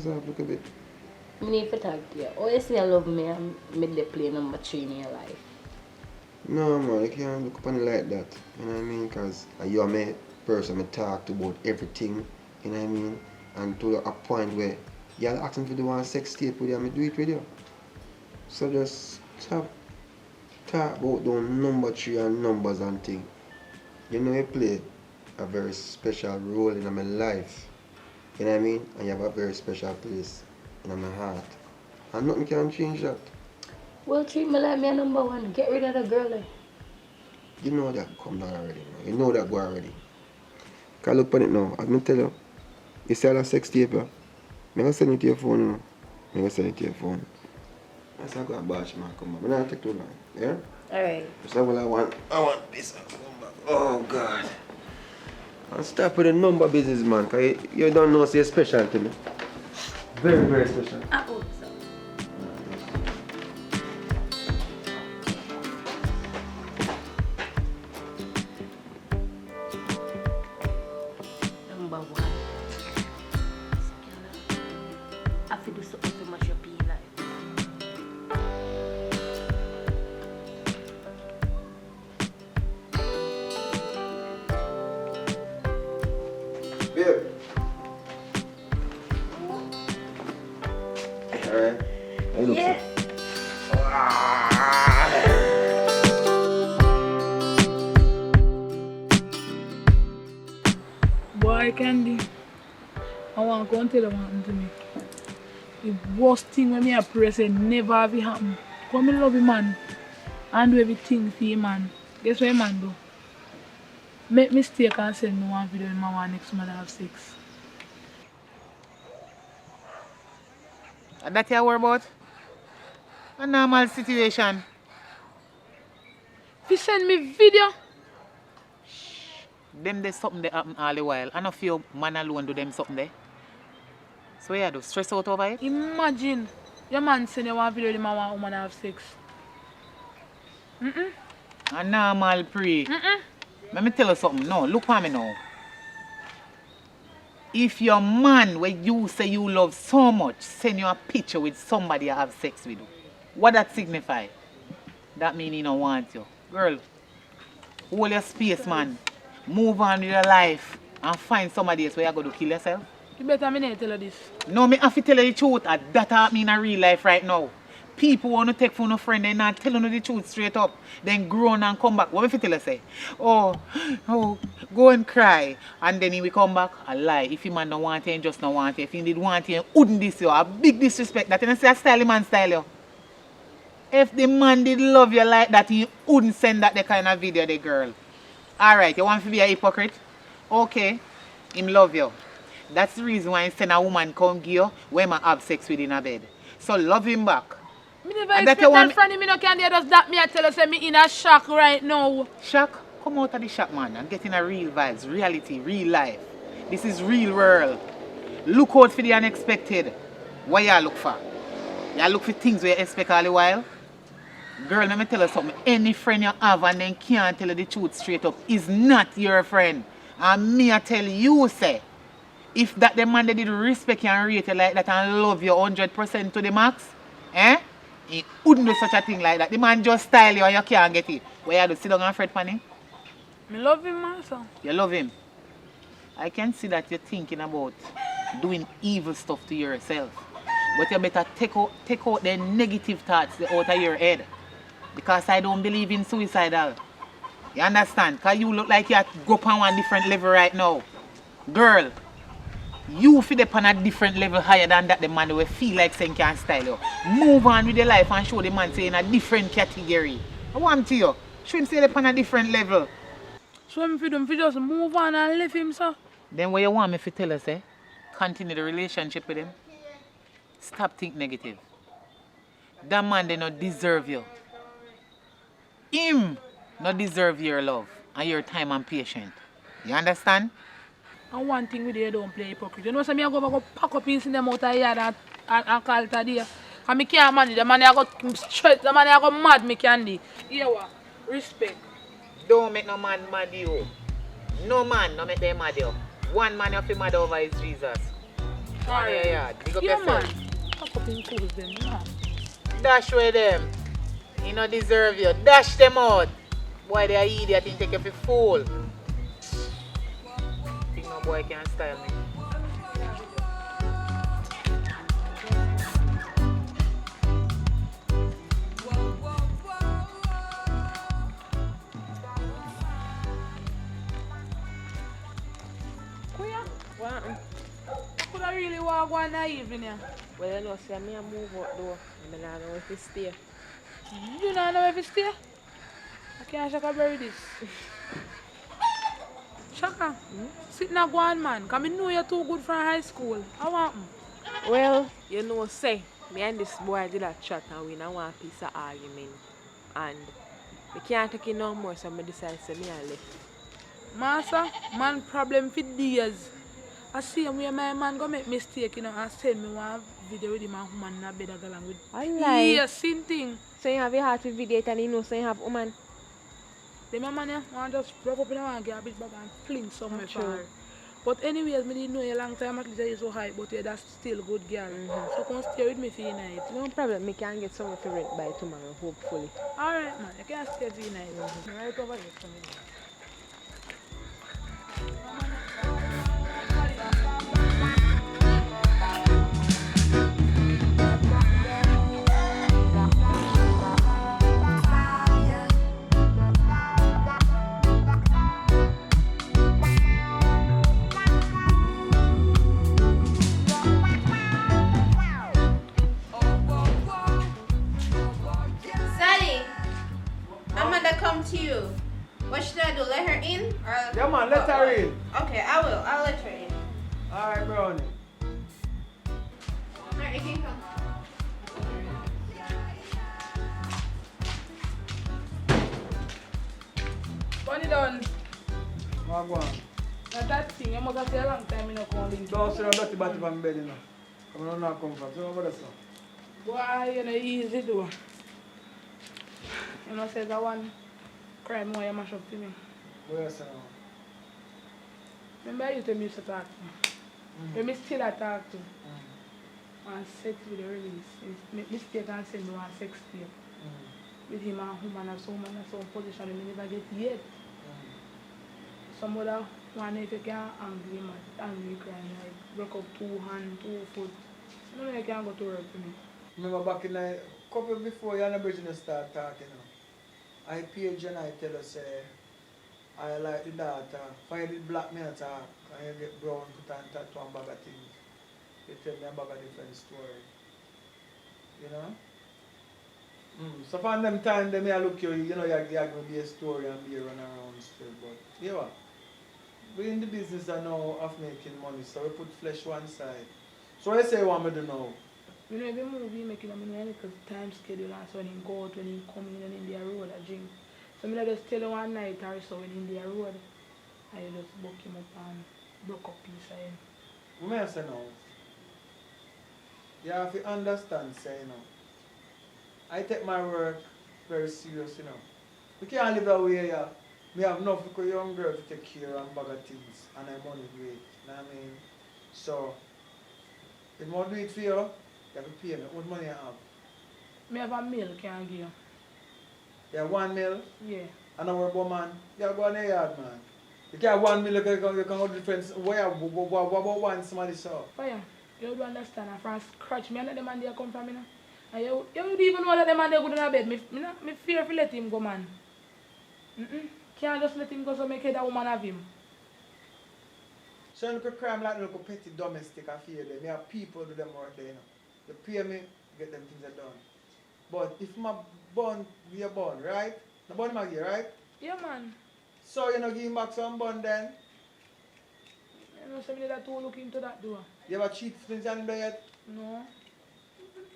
off a little bit. I need to talk to you. Oh, you say I love me and me dey play number 3 in your life. No, man, you can't look upon it like that. You know what I mean? Because you're my person I talk to about everything. You know what I mean? And to a point where you're asking to do one sex tape with you, I do it with you. So just stop talk about those number 3 and numbers and things. You know you play a very special role in my life. You know what I mean? And you have a very special place in my heart. And nothing can change that. Well, treat me like me a number 1. Get rid of the girl there. You know that come down already. Man. You know that go already. Can look on it now. I'm going to tell you. You see all that sex tape, I'm going to send it to your phone. I'm going to send it to your phone. That's how I got a bash, man. Come on. I'm not going to take too long. Yeah? Alright. That's what I want. I want this. Oh, God. And stop with the number business, man. Because you don't know say special to me. Very, very special. I hope so. Number 1. I have to do something to mash up your life. Babe. Alright. How you look, Yeah. Boy, Candy, I want to go and tell you what happened to me. The worst thing when me a pray say never have it happen. Come and love you, man. And do everything for you, man. Guess what, man, do? Make mistake and send me one video in my one next month have sex. And that you worry about? A normal situation. If you send me video, Them there's something that happen all the while. And if your man alone do them something there. So yeah, do stress out over it? imagine your man send you one video in my one woman have sex. A normal pre. Let me tell you something. No, look at me now. If your man, where you say you love so much, send you a picture with somebody you have sex with, what that signify? That mean he don't want you. Girl, hold your space, man. Move on with your life and find somebody else where you're going to kill yourself. You better me not tell you this. No, me have to tell you the truth. That I mean in real life right now. People want to take for no friend, they not telling you the truth straight up. Then grown and come back. What if you tell you say? Oh, go and cry. And then he will come back a lie. If he man don't want you, he just don't want you. If he did want you, he wouldn't diss you. A big disrespect. That you say a style man style you. If the man did love you like that, he wouldn't send that the kind of video, the girl. Alright, you want to be a hypocrite? Okay, him love you. That's the reason why he send a woman come give you when I have sex with in a bed. So love him back. Me never And expect that you that want from him. Me no can just that me I tell you say me in a shock right now. Shock? Come out of the shock, man, and get in a real vibes, reality, real life. This is real world. Look out for the unexpected. What you look for? You look for things where you expect all the while? Girl, let me tell you something. Any friend you have and then can't tell you the truth straight up is not your friend. And me I tell you, say, if that the man that did respect you and rate you like that and love you 100% to the max, he wouldn't do such a thing like that. The man just style you and you can't get it. Where you do sit down and fret for him? Me love him, man, so. You love him. I can see that you're thinking about doing evil stuff to yourself. But you better take out the negative thoughts out of your head. Because I don't believe in suicidal. You understand? Because you look like you go up on one different level right now. Girl, you feel up on a different level higher than that the man will feel like saying can style you. Move on with your life and show the man say in a different category. I want to you. Show him say up on a different level. So if you just move on and leave him, so. Then what you want me to tell us, continue the relationship with him. Stop think negative. That man they not deserve you. Him not deserve your love and your time and patience. You understand? And one thing with you don't play hypocrite. You know what I mean? I go pack up in them out of here and call it a day. And I can't manage. The man I go straight, the man I go mad me candy. Here what? Respect. Don't make no man mad you. No man no make them mad you. One man you feel mad over is Jesus. Alright. Yeah, big up Yeah, yourself. man. Pack up in fools them, yeah. Dash with them. He not deserve you. Dash them out. Boy, they are idiot and take you for fool. Think no boy can style me. Kuya, What happened? could I really walk one that evening? Yeah? Well, you know, see, me I move out though. I don't know if you stay. You don't know if you stay? I can't shaka bury this. Shaka, sit now go on, man. Because I know you're too good from high school. How want me? Well, you know, say, me and this boy did a chat and we now want a piece of argument. And we can't take it no more, so I decided to me and left. Master, man problem for days. I see him where my man go make mistake, you know, and send me one video with him and woman in a bed and go along with. Alright. Yeah, same thing. So you have your heart with video and you know so you have woman. The my man, yeah, want just wrap up in a one, get a bit back and fling somewhere for True. her. But anyways, me didn't know you a long time, at least you're so high, but yeah, that's still good girl. So come stay with me for the night. No problem, me can get somewhere to rent by tomorrow, hopefully. Alright, man, you can stay for the night. Right over here for me. Sally, Amanda come to you. What should I do? Let her in? Or Yeah, man, let her in. Okay, I will. I'll let her in. Alright, Brownie. Alright, you can come. Bunny done. Go on. Now that thing, you must have stayed a long time in the calling. Don't sit down dirty body from bed, you know. Come on, not come from. So, what is that? Why, you know, easy do. You know, says that one crime more you mash up to me. Where is that? Remember I used to talk to? When me still a talk to? And sex with the release. Mistake and send me one sex tape. With him and woman and some position and never get yet. Some other one if you can angry man, angry crying like break up 2 hands, 2 foot. No know you can go to work for me. Remember back in the couple before you and the bridge start talking, I page and I tell her, say, I like the daughter. Find it black me talk, and you get brown, put on tattoo and bag of things. You tell me about a different story. You know? So from them time, they may look you know, you're going to be a story and be run around still. But, you know, we're in the business now of making money, so we put flesh one side. So I say what I do now. You know, every movie making a little time schedule and so when he go out, when he come in and in the road a drink. So I just tell you one night or so when in the road, I just book him up and broke up piece of him. What may I say now? You have to understand, say, you know. I take my work very serious, you know. We can't live that way, yeah. We have enough for a young girl to take care of bag of things and I money great. You know what I mean? So, if I do it for you, you have to pay me. What money you have? Me have a meal can I give you. You have 1 mil, Yeah. and I work man. You go in the yard, man. You can't have 1 mil, you can go to the friends. What about one somebody saw? Fire, you do understand, and from scratch, me and the man there come from, you know. And you would even know that the man there good in a bed. Me fear if you let him go, man. Can't just let him go so make that woman have him. So you could crime like look petty domestic affair there. Me have people do them work there, you know. You pay me, get them things done. But if my bun, we are born, right? The bun Maggie, right? Yeah, man. So you know give him back some bun then. You know, somebody that will look into that door. You ever cheat things in there yet? No.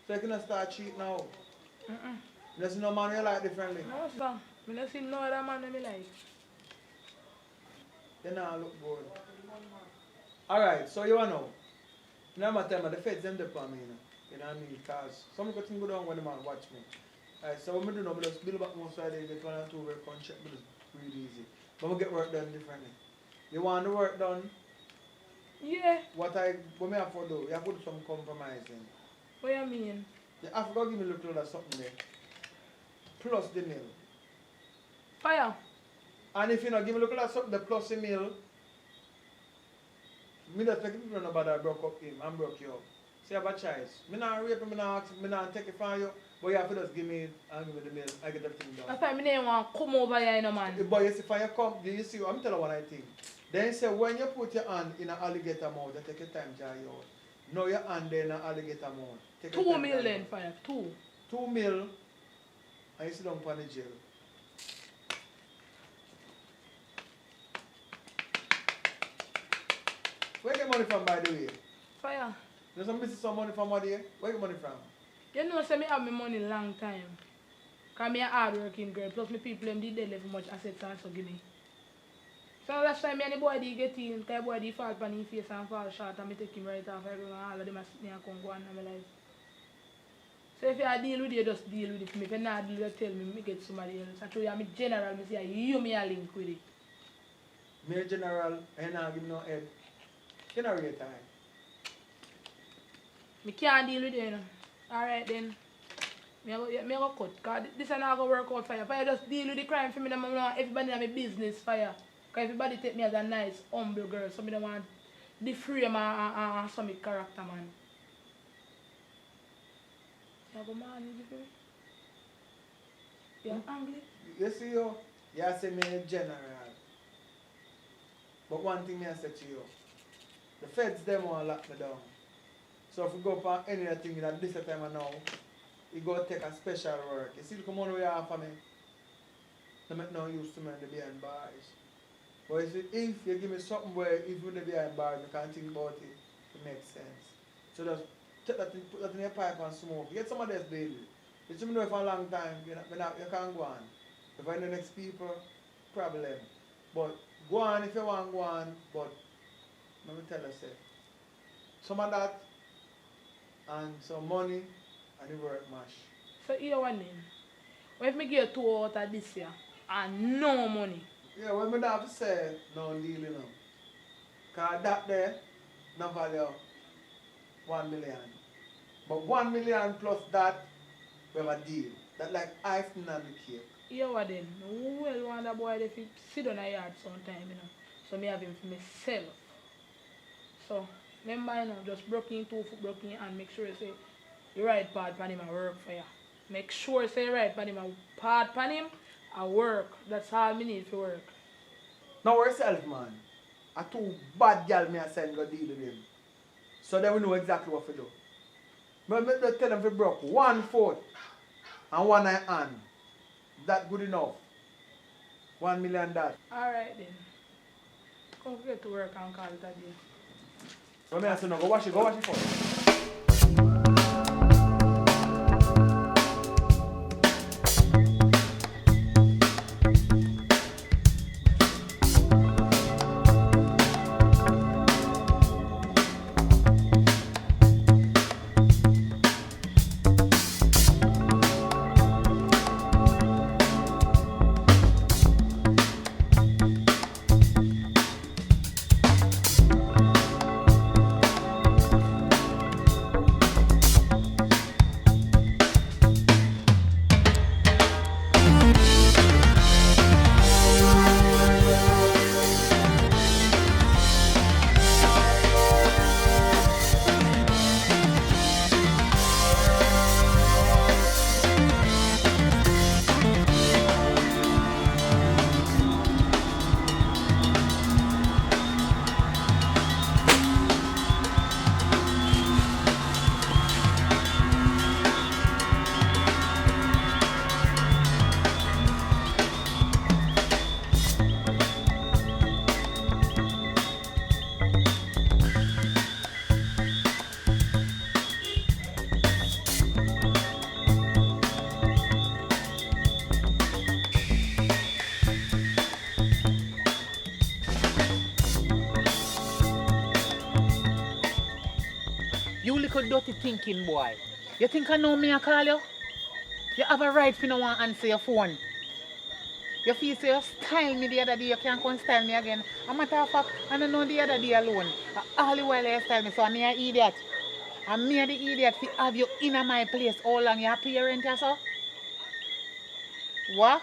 So you can start cheat now. There's no man you like differently. No, sir. I don't see no other man that me like. You know look good. Alright, so you know. Now my time the feds them depend on me, you know. You know what I mean? Because some good thing go down when the man watch me. Alright, so what I do now, I just build back one side, get 1 or 2 work on check, but it's really easy. But we get work done differently. You want the work done, Yeah. What me have to do, you have to do some compromising. What you mean? You have to give me a little of something there. Plus the meal. Fire. And if you not give me a little of something there plus the meal, me not take it nobody that broke up him and broke you up. So you have a choice. Me not rape him, me not ask, me not take it from you, but you have to just give me and give me the meal. I get everything done. That's why I didn't want to come over here, you know, man. But you see, when you come, you see, I'm telling you what I think. Then you say, when you put your hand in an alligator mouth, you take your time to dry you out. Now your hand there in an alligator mouth. Take your 2 time to dry million, out. fire. 2. 2 mil, and you sit down on the jail. Where you get money from, by the way? Fire. There's some business some money from what here? Where you get money from? You know, say me have my money long time. Because me a hard-working girl. Plus, my people, them did level much assets also give me. So last time, me and the boy did get in, because the boy did fall on his face and fall short, and me take him right off. I go, all of them are sitting and come go on in my life. So if you deal with it, just deal with it. If you not deal with it, tell me get somebody else. I show you, I'm a general, I say, you me a link with it. Me a general, and I give no head. You know rate time. Me can't deal with it, you know. Alright then. Me go cut. Because this is not going to work out for you. For you just deal with the crime for me, I want everybody in my business for you. Because everybody take me as a nice, humble girl. So I don't want the frame and some character, man. You go man, you feel me? You're angry? You see you say me a general. But one thing me I say to you, the feds them want to lock me down. So if we go for any other thing at this time and now, we go take a special work. You see the money we have for me, they make no use to me in the behind bars. But you see, if you give me something where if you're behind bars, you can't think about it, it makes sense. So just take that thing, put that in your pipe and smoke. Get somebody else daily. You see me know for a long time, you can't go on. If I know next people, problem. But go on if you want to go on, but let me tell you, say, some of that and some money and the work mash. So here one then. What if me get 2 out of this year and no money? Yeah, what I don't have to say, no deal, you know. Because that there, no value 1 million. But 1 million plus that, we have a deal. That like icing on the cake. Here what then? Well want that boy if he sit on a yard sometime, you know. So me have him for myself. So remember, you know, just broke in 2 foot broke in and make sure you say the right part pan him and work for you. Make sure you say the right pan him and part pan him and work. That's all me need for work. Now yourself, man. A 2 bad girl me I send go deal with him. So then we know exactly what to do. But me tell them to broke 1 foot and 1 hand. That good enough. 1 million that. Alright then. Come get to work and call it a day. What me I say no, go wash it first. You little dirty thinking boy. You think I know me I call you? You have a right for no one answer your phone. You feel so you style me the other day, you can't come style me again. A matter of fact, I don't know the other day alone. All the while you style me, so I'm an idiot. I'm me the idiot to have you in my place. How long you parent yourself? What?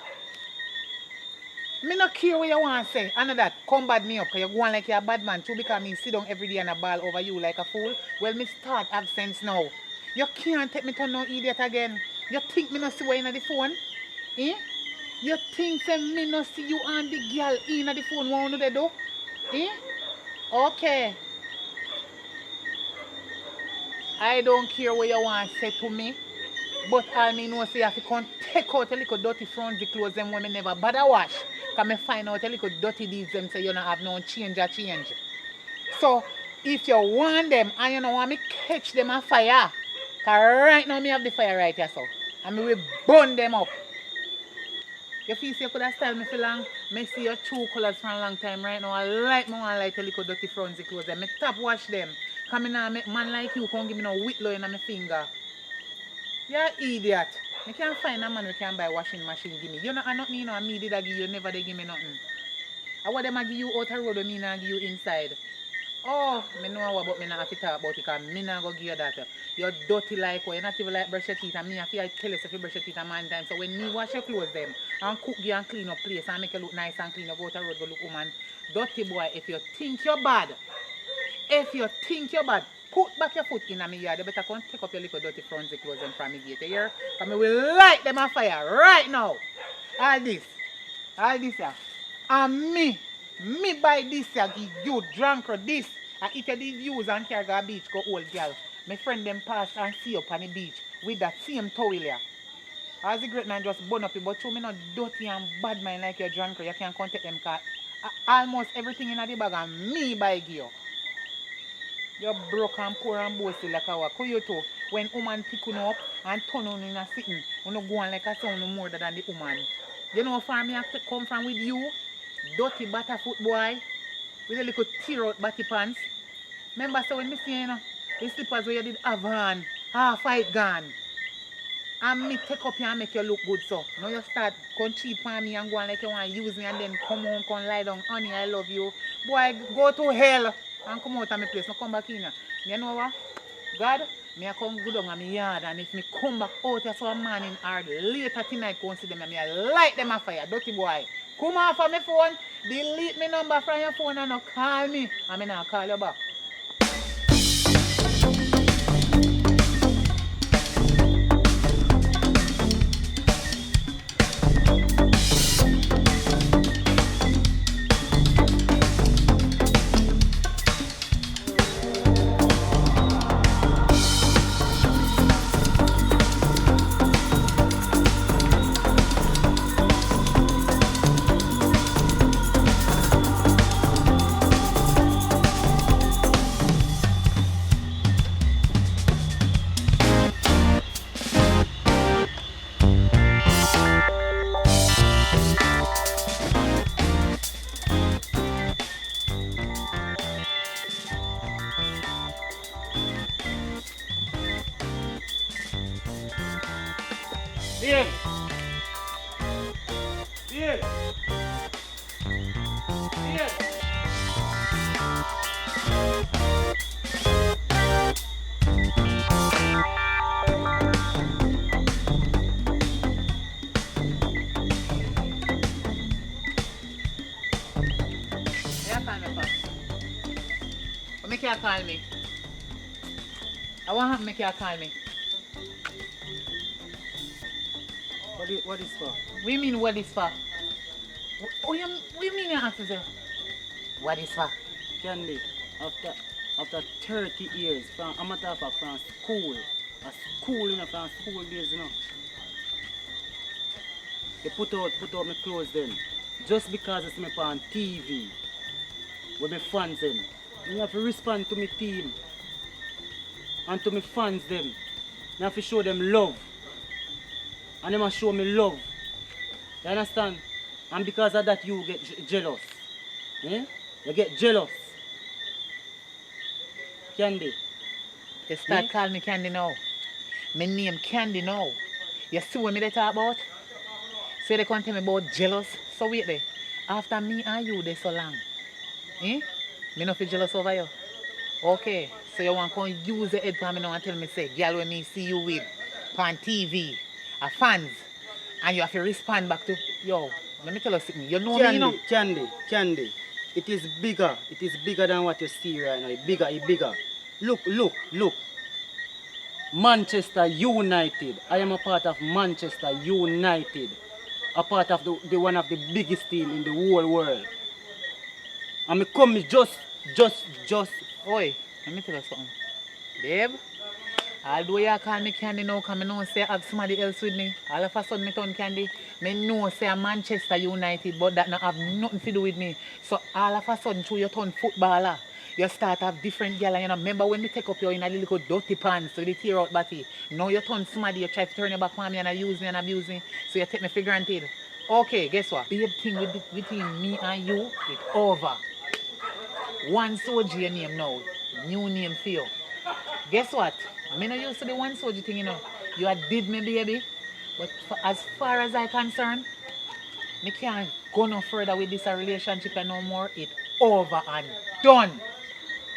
Me not care what you want to say. I know that. Come bad me up because you go on like you're a bad man too because me sit down every day and a ball over you like a fool. Well, me start have sense now. You can't take me to no idiot again. You think me not see what in the phone? Eh? You think say me not see you and the girl in the phone what they do? Eh? Okay. I don't care what you want to say to me. But all me know say you have to come take out a little dirty front the clothes them when me never bother wash. Cause me find out a little dirty deeds them say you don't have no change. So if you want them and you don't want me catch them on fire, cause right now me have the fire right here so. And me will burn them up. You feel say you could have styled me for long? Me see your true colours for a long time right now. I like me want like a little dirty front the clothes them. Me top wash them. Cause me now make man like you come give me no whitlow in my finger. You're an idiot. I can't find a man who can buy washing machine give me. You know, I not me, you know, and me did I give you, never they give me nothing. I want them to give you out the road when me not give you inside. Oh, me know what but me not have to talk about it because me not go give you that. You're dirty like what? You're not even like brush your teeth and me have to tell you if you brush your teeth a man time. So when me wash your clothes them and cook you and clean up place and make you look nice and clean, you go out the road go look woman. Dirty boy, if you think you're bad, put back your foot in my yard. You better come take up your little dirty front clothes and from me gate here. Because I will light them on fire right now. All this here. And me buy this here, give you drunk or this. And if you did use and carry go beach, go old girl. My friend them pass and see up on the beach with that same towel here. As the great man just burn up it, but you me not dirty and bad mind like you're drunk. You can't contact them because almost everything in the bag and me buy give you. You're broke and poor and bossy like a wako you too. When woman pick you up and turn on in a sitting, you no go on like a sound more than the woman. You know how me have to come from with you? Dirty butterfoot boy with a little tear out batty pants. Remember so when me see you know, the slippers where you did have on, half fight gone. And me take up you and make you look good so. Now you start come cheat on me and go on like you want to use me and then come home, come lie down, honey I love you. Boy go to hell. And come out of my place, no come back in here. You know what? God, me I come go down on my yard and if me come back out here so a morning or later tonight go and see them and me I light them on fire, dirty boy. Come off of my phone, delete my number from your phone and no call me. And me now call you back. Bien. Bien. Bien. Yeah, call me first. But make you call me. I want to make you call me. What is for? What you mean what is for? What you mean you answer sir? What is for? Candy, after 30 years from I'm a talk from school. A school, you know, from school days, you know. They put out my clothes then. Just because it's me on TV. With my fans then. You have to respond to my team. And to my fans them. I have to show them love. And they must show me love. You understand? And because of that you get jealous. Eh? You get jealous. Candy. You start Me? calling me Candy now. My name Candy now. You see what me they talk about? Say they can't tell me about jealous. So wait there. After me and you they so long. Eh? Me no feel jealous over you. Okay. So you want to come use the head for me now and tell me say, girl when me see you with on TV, a fans, and you have to respond back to yo. Let me tell you something. You know me, you know. Candy. It is bigger. It is bigger than what you see right now. It's bigger. Look. Manchester United. I am a part of Manchester United. A part of the one of the biggest team in the whole world. And me come just. Oi, let me tell you something. Babe, although you call me Candy now, because I know say I have somebody else with me. All of a sudden, me turn Candy. Me know say I'm Manchester United, but that not have nothing to do with me. So all of a sudden, through you turn footballer, you start have different girl. And you know, remember when me take up you in a little dirty pants, so they tear out body. Now you turn somebody, you try to turn your back on me and use me and abuse me. So you take me for granted. Okay, guess what? Babe thing between me and you, it's over. One soldier your name now. New name for you. Guess what? Me not used to the one soldier thing, you know. You had did me, baby. But as far as I concerned, me can't go no further with this relationship and no more. It's over and done.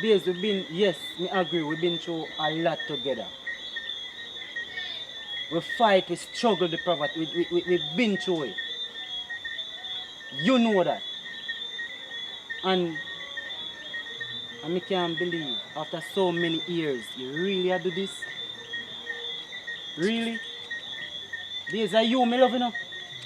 Babes, me agree, we've been through a lot together. We fight, we struggle the poverty, we've been through it. You know that. And I can't believe, after so many years, you really had to do this? Really? Babes, are you me loving up?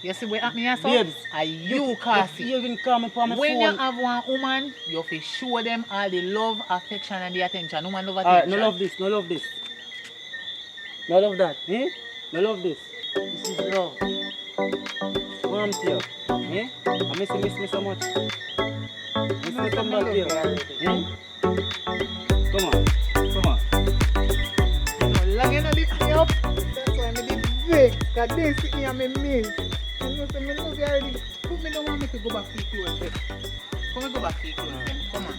You see what happened here, son? Babes, Are you, Cassie? You even call me on my When phone. you have one woman, you have to show them all the love, affection, and the attention. Woman love Alright, attention. no love this. No love that, eh? No love this. This is love. Warmth here, eh? I miss me so much. Miss me come back here, eh? Come on. Long you know lift me up. That's why I did big. Because they sit me and me miss. You know, so me love you already. Put me don't want me to go back to your clothes. Come on, go back to your clothes. Come on.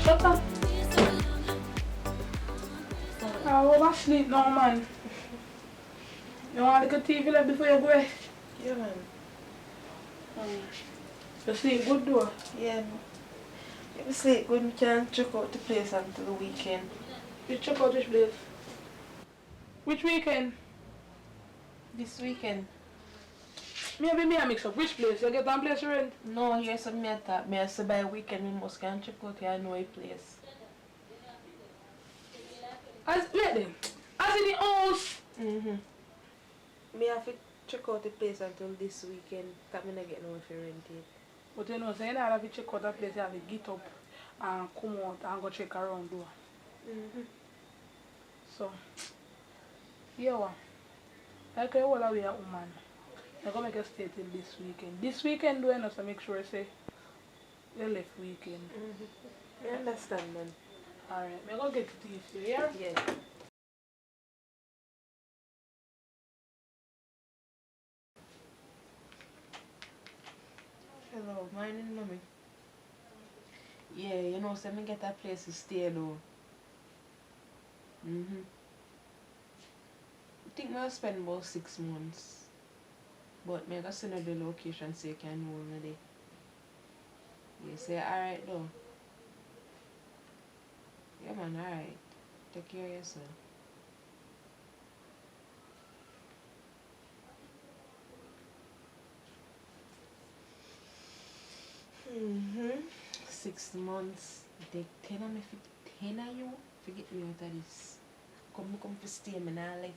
Shut up. I will sleep now, man. You want to look at TV like before you go? Yeah, man. You sleep good though? Yeah, man. If you sleep good, we can check out the place until the weekend. You check out which place? Which weekend? This weekend? Maybe me I mix up. Which place? You get one place to rent? No, here's some me I thought. Me I say by weekend we must can check out here. I know a place. As let them. As in the house. Me have to check out the place until this weekend. Because I not get no if you rent it. But you know, so you don't have to check out that place, you have to get up and come out and go check around door. So, yeah, what? Like I all away at woman. I'm going to make a stay till this weekend. This weekend, do I know, so make sure I say, you left weekend. I understand, man. Alright, I'm going to get to you here. Yeah. Hello, morning, mommy. Yeah, you know, so me get a place to stay though. I think I'll spend about 6 months. But me I send her the location so you can know me there. You say alright though. Yeah man, alright. Take care of yourself. 6 months. Take 10 of me for 10 of you. Forget me out of this. Come for stay me now life.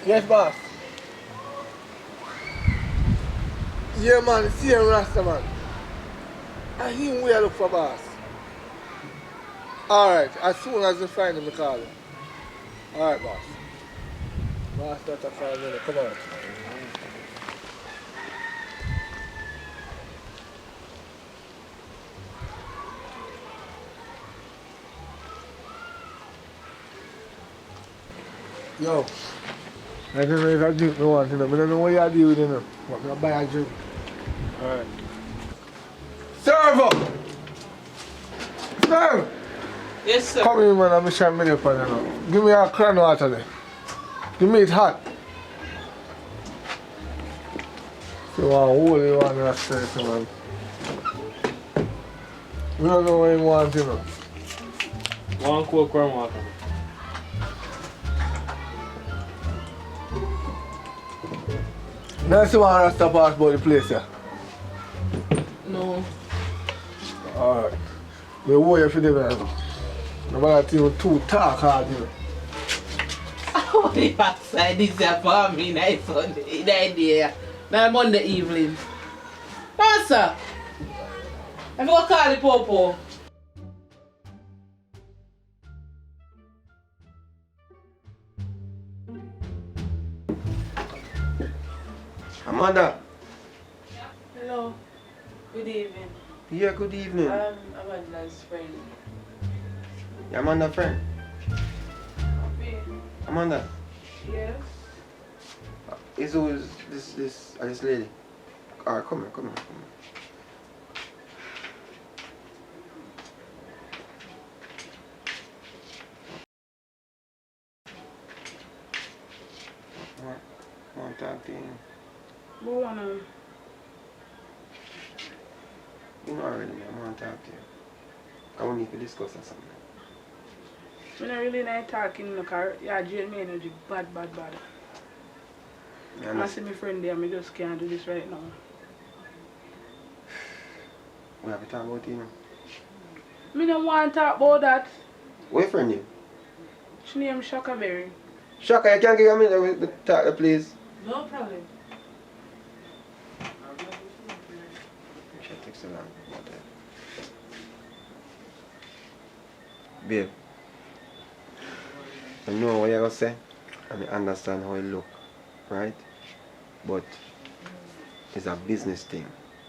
Yes, boss. Yeah, man, see him, Rasta, man. I him we look for, boss. Alright, as soon as you find him, I call him. Alright, boss. Boss, that's a 5 minutes. Come on. Yo, I don't know if I drink no one, you know. I don't know what you do with it, you know. But I'm going to buy a drink. Alright. Server! Serve! Yes, sir. Come in, man, I'm trying to up on you now. Give me a crown water there. Give me it hot. So I hold it on that straight, man. We don't know what you want, you know. One cold crown water. Now see one Rasta pass about the place, yeah? No. Alright. We wait you for them, man. Nobody tell you too talk hard, you know. Oh, the backside is there for me nice Sunday. That day. Now Monday evening. Pastor, I'm going to call the popo. Amanda. Hello. Good evening. Yeah, good evening. I'm Amanda's friend. Yeah, Amanda friend. Amanda. Yes. Is who is this lady? Alright, come here. I want to talk to you. But wanna, You know already, man. I want to talk to you. I want you to discuss something. I'm not really not talking, because you drain my energy bad. Yeah, I see my friend there, I just can't do this right now. we have to talk about you now. I don't want to talk about that. What your friend name? She name Shaka Berry. Shaka, you can't give me a minute to talk, please. No problem. Should take so long about that. Babe, I know what you're going to say, and I understand how you look, right? But it's a business thing.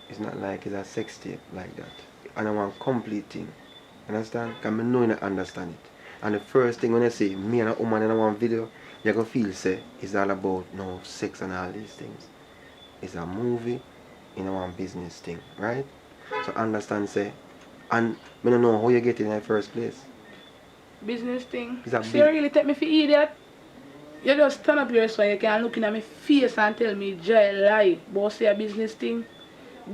It's not like it's a sex tape like that. And I want complete thing. Understand? Because I know you don't understand it. And the first thing when I say me and a woman in one video, you're going to feel say it's all about no sex and all these things. It's a movie in one business thing, right? So understand say, and I don't know how you get it in the first place. Business thing. It's a So you big- really take me for idiot? You just turn up your so you can look in at my face and tell me joy lie. But say a business thing.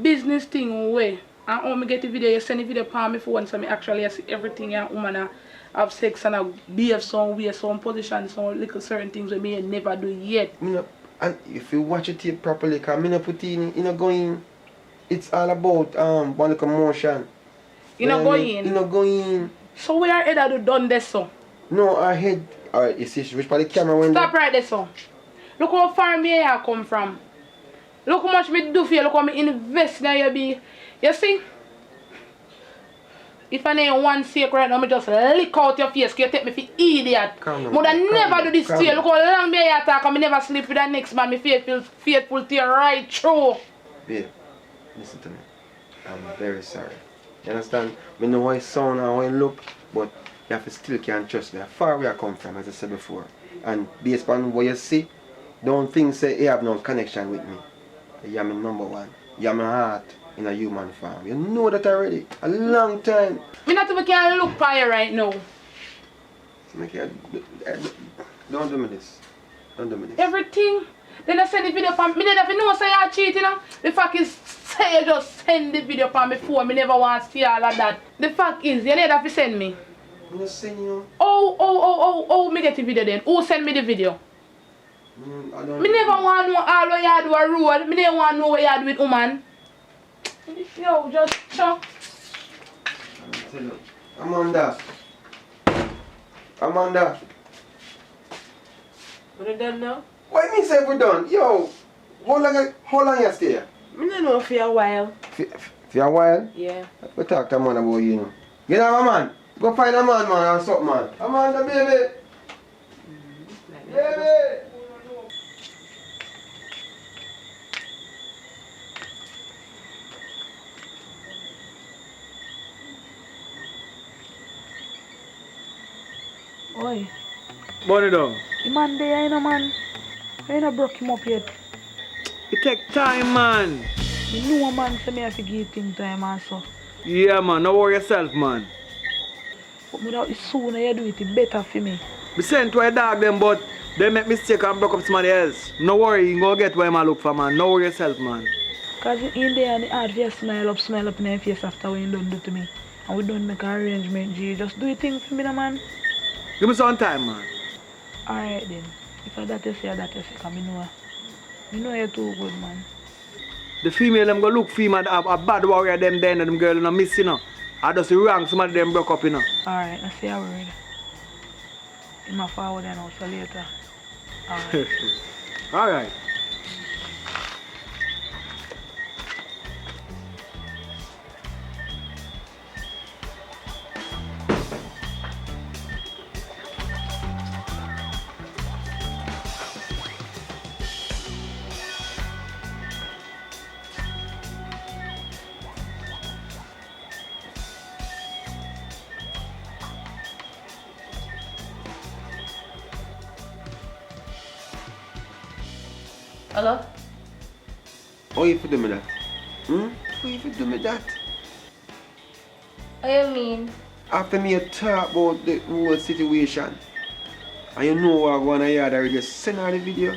Business thing way. And how me get the video, you send the video upon me phone so me actually see everything and woman have sex and I behave some way, some position, some little certain things we may never do yet. Me no, and if you watch it properly, because I not put in, you know, going, it's all about one little motion. You know what I go mean? in. You know, going. So we are either do done this so. No, our head. Alright, you see, which part of the camera went Stop right there so. Look how far me here come from. Look how much me do for you, look how me invest in you be. You see? If I ain't one sake right now, me just lick out your face, you take me for idiot. Calm down, Would I calm never down, do this calm to you. down. Look how long me here talk and me never sleep with the next man. Me faithful to you right through. Babe, listen to me. I'm very sorry. You understand? I know how it sound and how it look, but you have to still can't trust me. How far we I come from, as I said before. And based on what you see, don't think say you have no connection with me. You're my number one. You're my heart in a human form. You know that already. A long time. Me not even can look for you right now. Make it, don't do me this. Don't do me this. Everything. Then I send the video for me. Me never know say you're cheating. The fact is, say you just send the video for me before. Me never want to see all of that. The fact is, you need to send me. I'm just saying, you know. Oh, me get the video then. Who send me the video? I don't Me never want to know all what you do a road. Me never want to know what you do with woman. Yo, just chop. Tell you. Amanda. Amanda. What you done now? What you mean say we done? Yo, how long you stay here? I don't know for a while. For a while? Yeah. We talk to a man about you know. You know a man? Go find a man or something man. Amanda baby. Baby. Oi, Burn it down. the man there, you know, man. I ain't broke him up yet. It take time, man. You know, man, say me have to give things time also. Yeah, man. No worry yourself, man. But without the sooner you do it, it's better for me. We sent to a dog them, but they make mistake and broke up somebody else. No worry, you go get where I look for, man. No worry yourself, man. Because in there and the hard for you smile up in your face after what you done do to me. And we don't make an arrangement, G. Just do your thing for me, no, man. Give me some time, man. Alright then. If I that you say, that you say, because I know you're too good, man. The female them go look for him and have a bad warrior them then and them girl in a miss, you know. I just wrong some of them broke up, you know. Alright, I see a word. In my forward and also later. Alright. Alright. Hello? How you for do me that? How you for do me that? What you mean? After me talk about the whole situation, and you know what I want to hear, I just send her the video.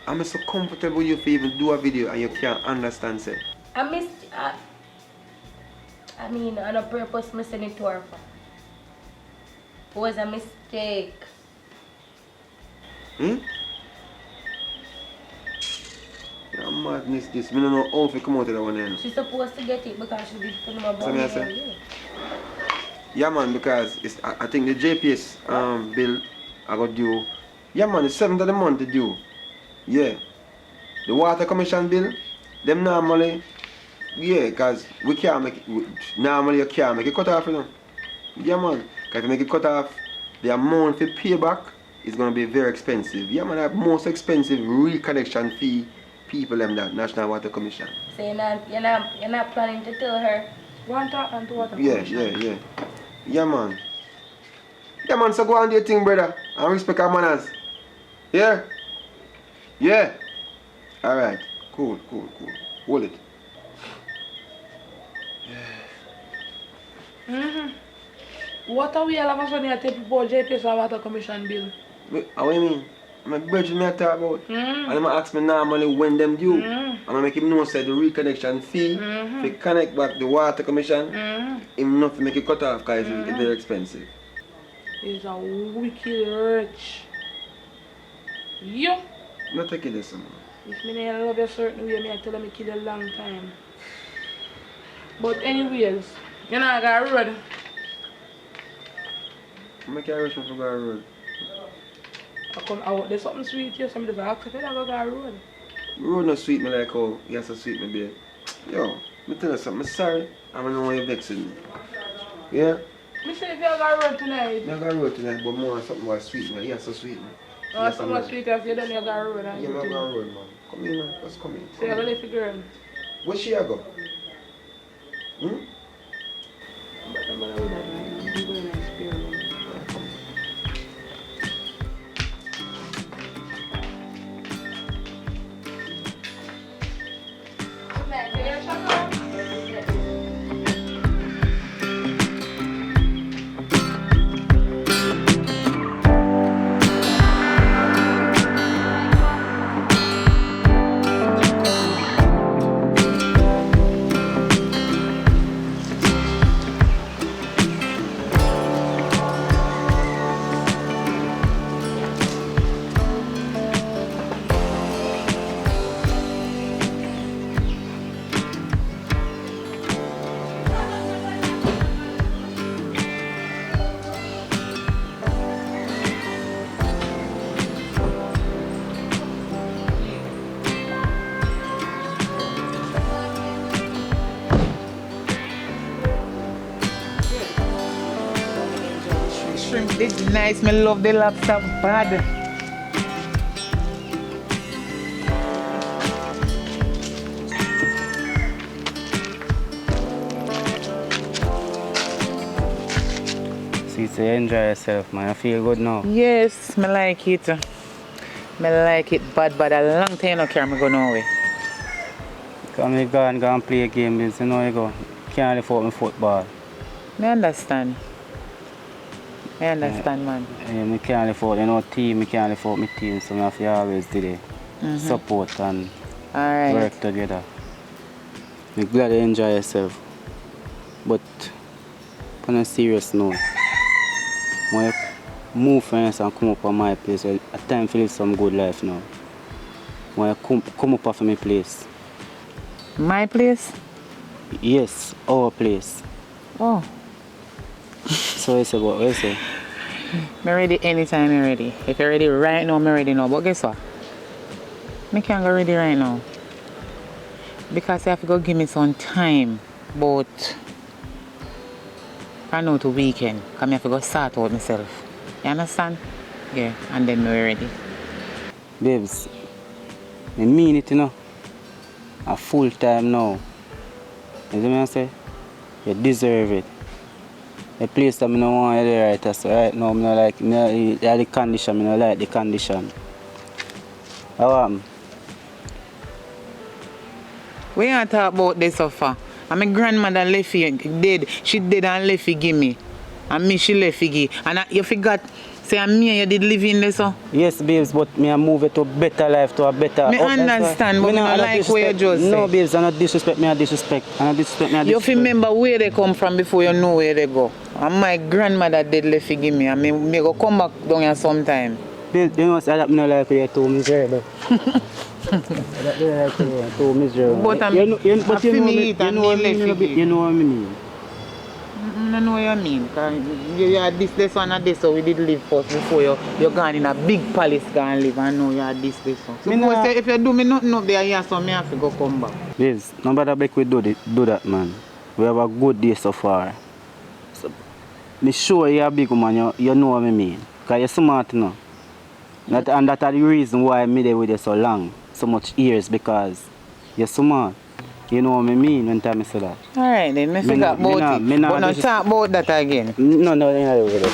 I'm so comfortable you for even do a video and you can't understand say. I missed. I mean, on a purpose, I sent it to her. It was a mistake. Yeah, madness this. I don't know how to come out of that one end. She's supposed to get it because she did for my So me I say? Yeah man, because it's, I think the JPS bill I got due. Yeah man, the 7th of the month is due. Yeah. The water commission bill, them normally, yeah, because we can't make it, normally you can't make it cut off, you know. Yeah man, because if you make it cut off, the amount for payback is going to be very expensive. Yeah man, the most expensive reconnection fee people them that National Water Commission. So you're not planning to tell her? One talk and two water Yeah, commission. yeah. Yeah man. Yeah man, so go on do your thing, brother. And respect our manners. Yeah? Yeah. Alright. Cool. Hold it. What are we all of a sudden take people JPS or water commission bill? Wait, what do you mean? My brethren me I talk about. And I'm ask me normally when them due. And I make him know say the reconnection fee if you connect back the water commission, him not to make it cut off because it's very expensive. He's a wicked rich. Yo! Not take it this man. If me not love you a certain way, I tell him I kill a long time. But anyways, you know I got a road. Make a rush for go road. I come out, there's something sweet here, so I just ask if I go a road. Road no sweet me like how you have to sweet me babe. Yo, me tell you something, I'm sorry. I don't know why you're vexing me. Yeah? Me say if you go a road tonight. I got road tonight, but more something was sweet me. You have to sweet me. Oh, something sweet if you done you go a road. Yeah, I got road man. Come in man, just come in. So you go live for girl. Where she a go? But I'm gonna do that, man. I'm going to experiment. It's nice, me love the lobster bad. See, so you enjoy yourself, man. I feel good now. Yes, me like it. Me like it bad, a long time no care me go nowhere. Come you go and play a game, you know you go. Can't afford me football. Me understand. Man. Yeah, I can't afford team, I can't afford my team, so I have to always do the support and work together. I'm glad you enjoy yourself. But on a serious note, when you move friends and come up on my place, it's time to live some good life now. When you come up off my place. My place? Yes, our place. Oh. So it's about what you say? I'm ready anytime I'm ready. If you're ready right now, I'm ready now. But guess what? I can't go ready right now. Because you have to go give me some time. But I know to weekend. Because I have to go sort out myself. You understand? Yeah, and then we're ready. Babes, I mean it, you know. A full time now. You see what I say? You deserve it. The place that I don't want you there right, so right now I don't like the condition, I don't like the condition. How happened? We ain't talk about this so far. And my grandmother left you dead. She dead and left you give me. And me she left you give. And you forgot, say and me you did live in there so? Yes, babes, but me I move it to a better life, to a better... Me understand, but me not like where you just No, say. babes, I not disrespect, me I disrespect. You remember where they come from before you know where they go. And my grandmother did left you give me. And me go come back down here sometime. Babes, you know that me not like where you're too miserable. Too miserable. But you know what I mean. I know what you mean. You had this one and this, so we did live first before you gone in a big palace and live. I know you had this one. So say if you do me nothing up there, yeah, so me have to go come back. Babes, nobody back we do that, man. We have a good day so far. So, me sure you're a big woman, you know what I mean. Because you're smart, you know. And that's the reason why I'm there with you so long, so much years, because you're smart. You know what I mean when I say that? Alright then, me forgot about it. But not talk about that again. No, you're not over that.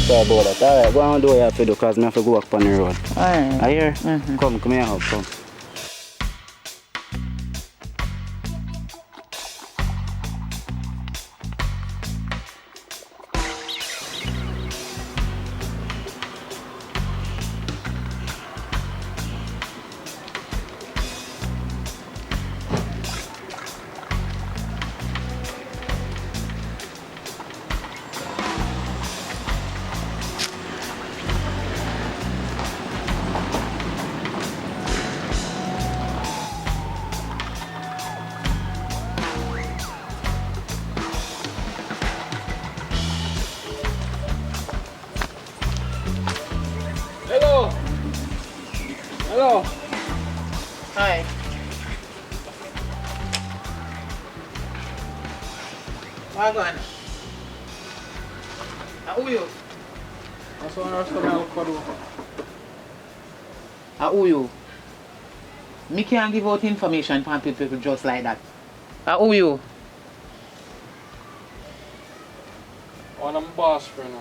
Sorry about that. Alright, go on do what you have to do because I have to go back on the road. Alright. Are you here? Come here, come. Hello. Hi. What going? Who you? That's one of the Who you? Me can't give out information for people just like that. Who you? One of my boss friend.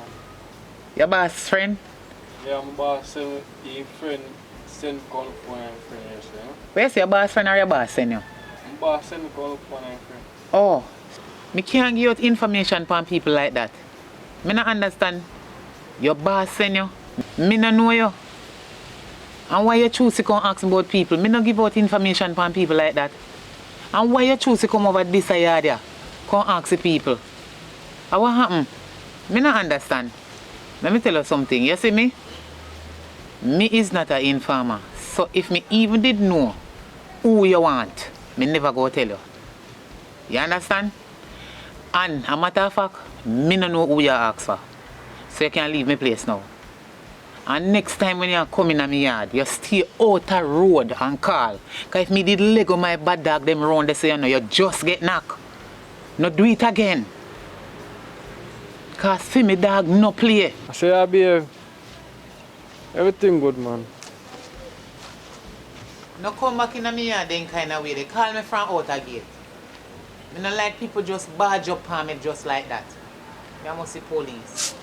Your boss friend? Yeah, my boss send his friend send call for him friend yesterday. Where's your boss friend or your boss send you? My boss send call for him friend. Oh, me can't give out information for people like that. Me not understand. Your boss send you. Me not know you. And why you choose to come ask about people? Me not give out information for people like that. And why you choose to come over this yard here? Come ask the people. And what happened? Me not understand. Let me tell you something. You see me? Me is not an informer. So if me even did know who you want, me never go tell you. You understand? And a matter of fact, me no know who you ask for. So you can leave my place now. And next time when you come in my yard, you stay out the road and call. Because if me did Lego my bad dog them round they say, you know, you just get knocked. No do it again. Cause see me dog no play. I say, I behave. Everything good, man. No come back in me yard then kind of way. They call me from outer gate. Me not like people just barge up on me just like that. Me I must see police.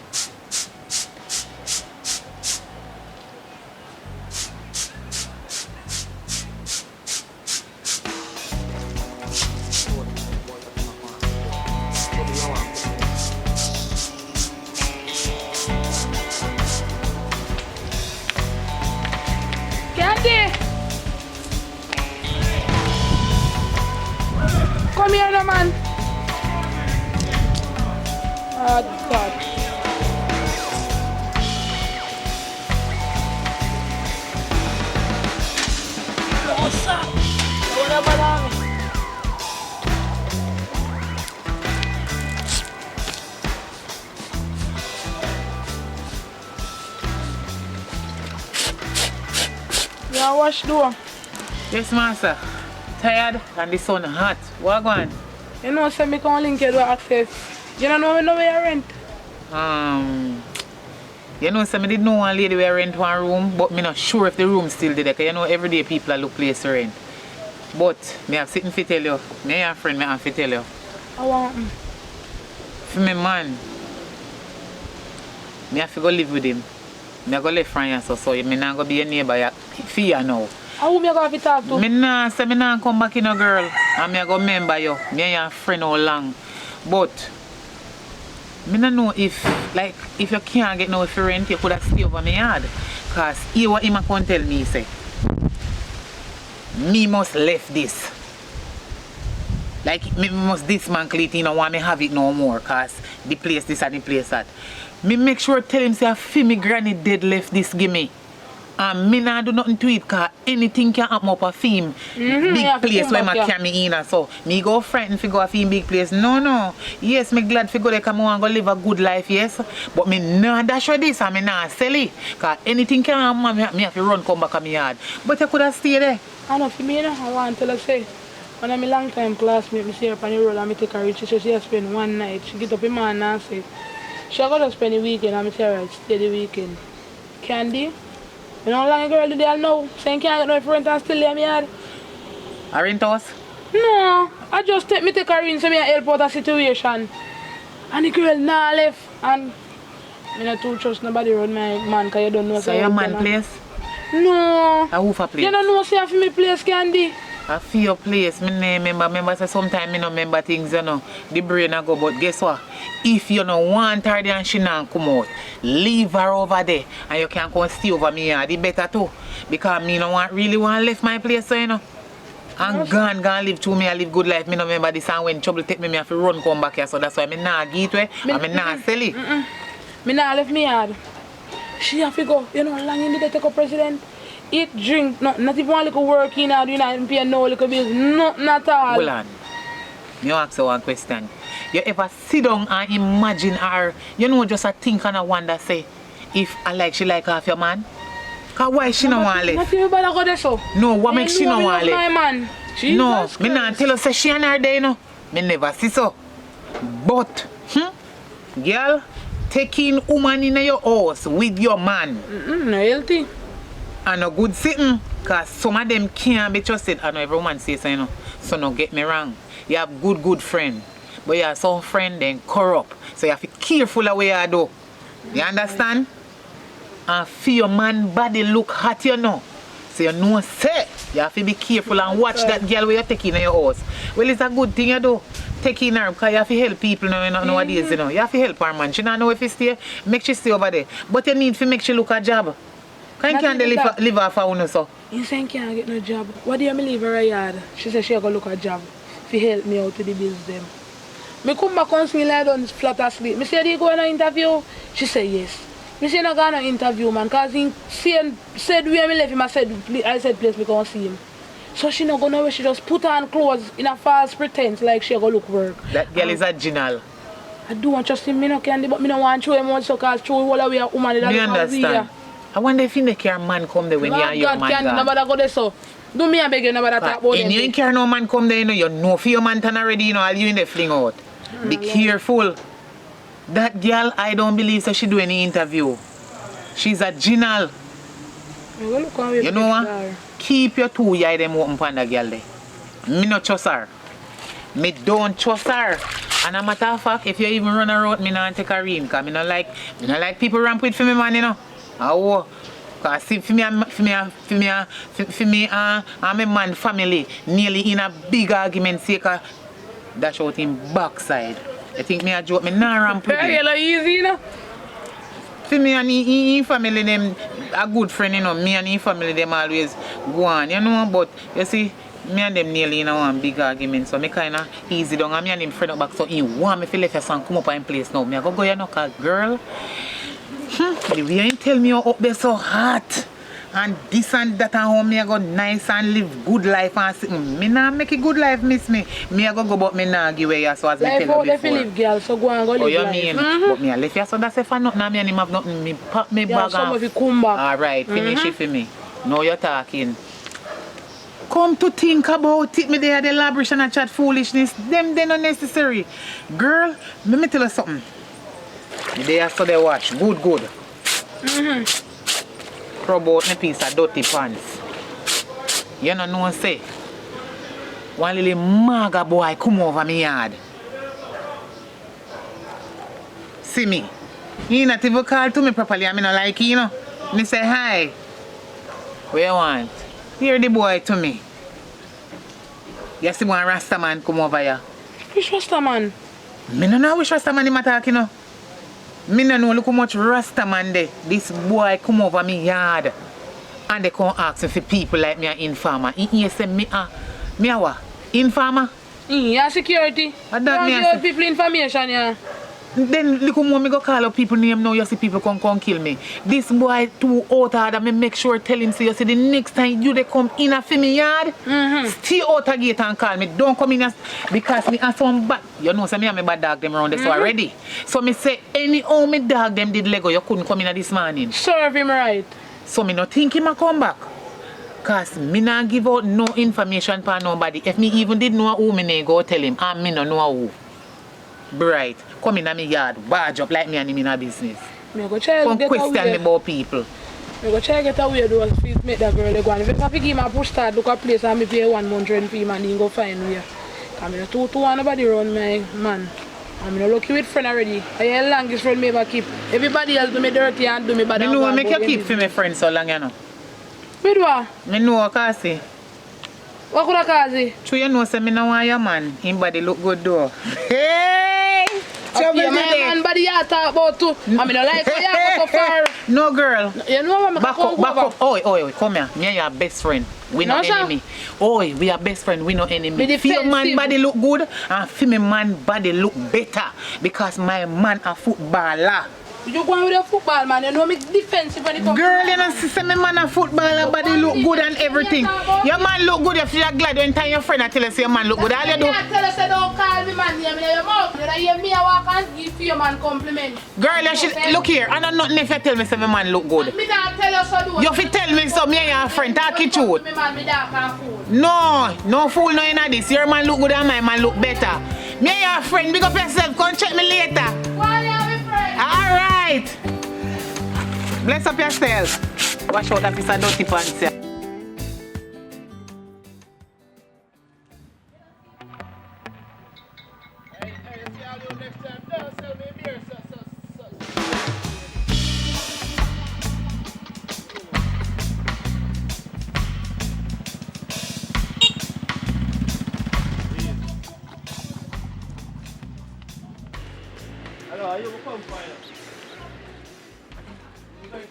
Candy! Come here, no man. Oh, God. What's up? What about me? Yeah, wash door. Yes, master. Tired and the sun hot. What going? You know, say me can link you to access. You don't know me know where you rent. You know, say me did know one lady where rent one room, but me not sure if the room still there. Cause you know every day people look place to rent. But me have sitting to tell you, me and your friend me have to tell you. I want him. For me man, me have to go live with him. Me go live France so me not go be a neighbor for you now. How me go have to talk to? Me nah say me nah come back in a girl and me go remember you. Me and your friend how long. But me not know if you can't get no for rent, you could have stay over my yard. Cause he what him a come tell me say. Me must left this. Like me must dismantle it, you know, want me have it no more. Cause the place this and the place that. Me make sure tell him say I feel me granny dead left this give me. And me not do nothing to it cause anything can happen up a film. Big place where I carry me in. So me go frightened to go a film big place. No. Yes, me glad to go there come and go live a good life, yes. But me not dash with this and me not sell it. Cause anything can happen, me have to run come back to my yard. But you could have stayed there. I know for me, you know, I want to tell her say, when I'm a long time classmate, I see her on the road and I take her reach. She says she has spent one night. She get up in man and say, she got to spend the weekend and I tell her, stay the weekend. Candy? You know how long a girl do they all know? Saying can't get no rent and still leave me yard? A rent house? No, I just take her in so me help out a situation. And the girl nah left. And I don't too trust nobody around my man because you don't know. So your man place? No. A who for place? You don't know say for me place, Candy. I feel your place, me remember say sometimes me no remember things, you know. The brain a go, but guess what? If you no want her there and she not come out, leave her over there and you can come stay over me yard, it better too. Because me no really want left my place, so you know. And gone live through me, I live good life. Me no remember this and when trouble take me have to run come back here. So that's why me not give it away and me not sell it. Me not left me yard. She have to go, you know, long in the take up president. Eat, drink, not even one little work in or you not pay no little bills, nothing at all. Hold on. Me ask you one question. You ever sit down and imagine her, you know, just a think and a wonder say, if she like half your man? Cause why she no want left? Not everybody go there so. No, what makes she no want left? My man. No, me not tell her say she and her there, you know. Me never see so. But, girl, taking woman in your house with your man. No healthy. And a good sitting, cause some of them can't be trusted. I know every woman says so, you know. So no get me wrong. You have good friend. But you have some friend then corrupt. So you have to be careful of what you do. You understand? And for your man body look hot, you know. So you know say you have to be careful and watch that girl where you're taking in your house. Well, it's a good thing you do. Taking her because you have to help people nowadays, you know. You have to help her man. She don't know if she stay, make she stay over there. But you need to make she look a job. Can't they live off her own so? You saying can't get no job. What do you mean leave her a yard? She said she go look a job. If you help me out with the bills them. Me come back and see lie down flat asleep. Me say, do you go on an interview? She said yes. Me say no go on an interview man because he said where me left him I said place me go see him. So she not go nowhere, she just put on clothes in a false pretense like she go look work. That girl is original. I do want trust him, me no candy, but me no want to show him out so cause show all away a woman that me understand. I wonder if you make your man come there when you and your man gone. Nobody go there so. Do me a beg you, nobody talk about them. And you ain't care no man come there, you know for your man turn already, you know, all you in the fling out. Be careful. That girl, I don't believe so she do any interview. She's a general. You know what? Keep your two eye them open for that girl there. Me no trust her. Me don't trust her. And a matter of fact, if you even run around, me not take her in. Because me not like people ramp with for me, man, you know. Oh, because see, for me and my man family nearly in a big argument, say, dash out him backside. You think me a joke? Me not ramp with him. You're easy, you know. For me and his family, them a good friend, you know. Me and his family, them always go on, you know. But you see, me and them nearly in one big argument, so me kind of easy down. And me and him friend up back, so he want me to let your son come up in place now. Me I go you know, cause girl, the way you tell me you're up there so hot, and this and that, and how me I go nice and live good life and sit. Me not make a good life, miss me. Me I go but me not give away, so as me tell you before. Life live, girl, so go and go live you life. mean? But me I left you, so that's if I not, me and him have nothing. Me pack me bag some off. of you come back. Alright, finish it for me. Now you're talking. Come to think about it, me they had elaboration and chat foolishness. Them they not necessary. Girl, let me tell you something. They are so they watch. Good. Rub out me piece of dirty pants. You know no one say. One little maga boy come over me yard. See me. He not even call to me properly. I mean not like you know. Me say hi. What you want? Hear the boy to me. You see one Rasta man come over here. Which Rasta man? Me no know which Rasta man him attack, you know. Me no know look how much Rasta man there. This boy come over me yard. And they come ask me for people like me an informer. He say me a what? Informer? Yeah, security. I don't give mean people information, yeah. Then look how me go call up people name now, you see people come kill me. This boy too out of me make sure tell him say you see the next time you they come in a me yard, stay out of gate and call me. Don't come in because me have some bad. You know say me and me bad dog them around there so already. So me say any how me dog them did Lego, you couldn't come in this morning. Serve him right. So me not think him a come back. Cause me not give out no information for nobody. If me even did know who me go tell him, and me no know who. Bright. Come in my yard, barge up like me and him in a business. Me go try come get question me about people. Me go try get away those feet make that girl go on. If I give him a push start, look a place and me pay 1 month rent for him and he go find where. Cause me no too nobody run my man. I'm not lucky with friend already. I am the longest friend me ever keep. Everybody else do me dirty and do me bad. Me know I make you keep for my friend so long, you know. Me do what? Me know Kasi. What could I cause it? True, you know say me no want your man. Him body look good though. Hey! Okay, my man body you talk about too. I mean, I like how you go so far. No girl. You know what I'm back up. Oi, come here. Me and your best friend. We no enemy. Oi, we are best friend. We no enemy. Feel man body look good and feel me man body look better because my man a footballer. You go with a football man, you know me defensive when it comes girl, you know, see my man a footballer, body look good and everything. Your man look good, you feel glad when time your friend tell us your man look good. All you do. I tell us don't call me man name in your mouth. You hear me I walk and give your man compliment. Girl, you should look here. I don't nothing if you tell me say my man look good. Me not tell you so do. You fi tell me so me and your friend talk it truth. Me man me dark and fool. No fool no inna this. Your man look good and my man look better. Me and your friend, big up yourself, come check me later. Why you my friend? Alright. Bless up yourself. Wash out that piece of dirty pants here. Hello, you come find us.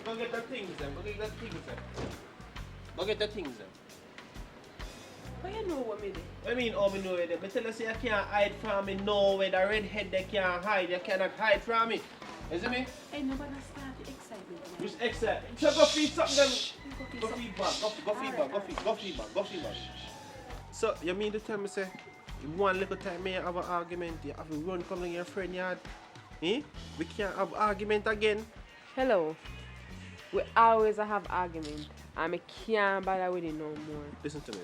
Go get the things then. Go get the things then. Go get the things then. But you know what me do? I mean, oh, me know it. I tell you, say you can't hide from me. No way, the redhead they can't hide. You cannot hide from me. Is it me? Hey, nobody start the excitement. Which excitement? So go feed something then. Go feed back. Go feed back. So, you mean to tell me, say, in one little time may have an argument, you have to run come to your friend yard? Eh? We can't have argument again. Hello. We always have argument and I can't bother with it no more. Listen to me.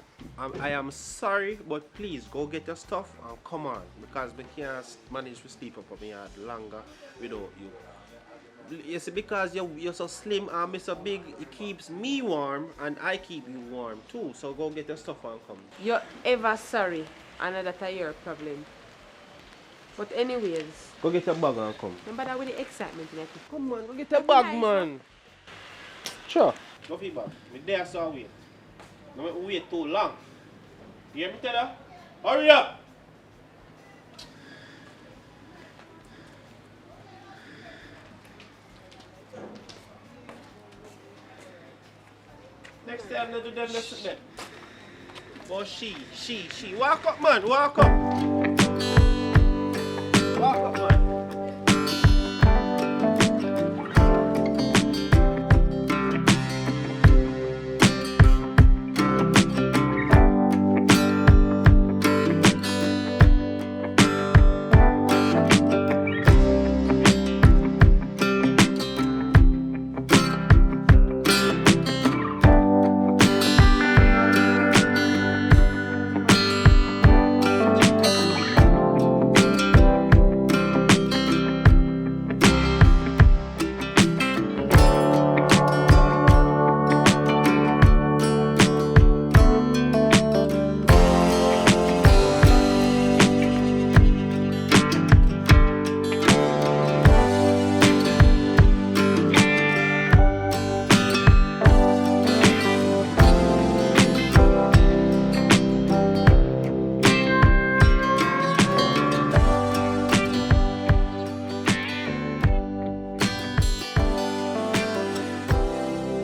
I am sorry, but please go get your stuff and come on, because we can't manage to sleep up on me yard longer without you. You see, because you're so slim and me so big, it keeps me warm and I keep you warm too. So go get your stuff and come. You're ever sorry, and that's your problem. But anyways, Go get your bag and come. don't bother with the excitement. Like, Come on, go get your bag, man. Sure. Go for your bag. Me there so wait. Don't make me wait too long. You hear me tell her? Hurry up! Next time, they do them, let's sit there. Oh, she. Walk up, man, walk up.